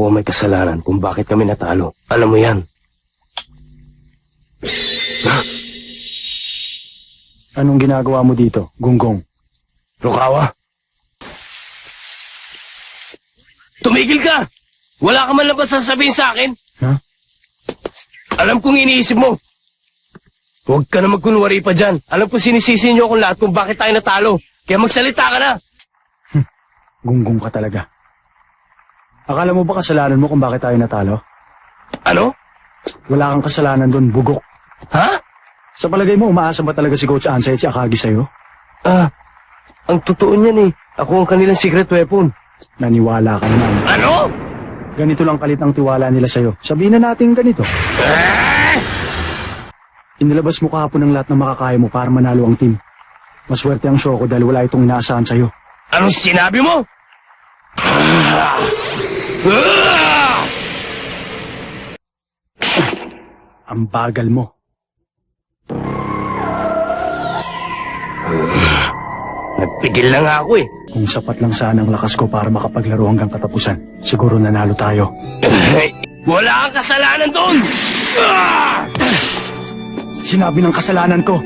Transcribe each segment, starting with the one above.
ako may kasalanan kung bakit kami natalo. Alam mo yan. Anong ginagawa mo dito, Gunggong? Rukawa? Tumigil ka! Wala ka man lang ba sasabihin sa akin? Ha? Alam kong iniisip mo. Huwag ka na magkunwari pa dyan. Alam ko sinisisi niyo akong lahat kung bakit tayo natalo. Kaya magsalita ka na. Gunggong ka talaga. Akala mo ba kasalanan mo kung bakit tayo natalo? Ano? Wala kang kasalanan doon, bugok. Ha? Sa palagay mo, umaasa ba talaga si Coach Ansay at si Akagi sa'yo? Ang totoo niyan eh. Ako ang kanilang secret weapon. Naniwala ka naman. Ano? Ganito lang kalit ang tiwala nila sa'yo. Sabihin na natin ganito. Inilabas mo kahapon ang lahat ng makakaya mo para manalo ang team. Maswerte ang Shoko dahil wala itong inaasahan sa'yo. Anong sinabi mo? Ang bagal mo. Nagpigil na nga ako eh. Kung sapat lang sana ang lakas ko para makapaglaro hanggang katapusan, siguro nanalo tayo. Wala kang kasalanan doon! Sinabi ng kasalanan ko.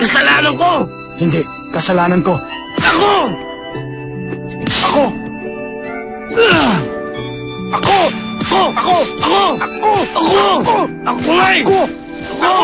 Kasalanan ko! Hindi, kasalanan ko. Ako! Ako! Ako! Ako! Ako! Ako! Ako! Ako! Ako nga eh! Ako! Ako!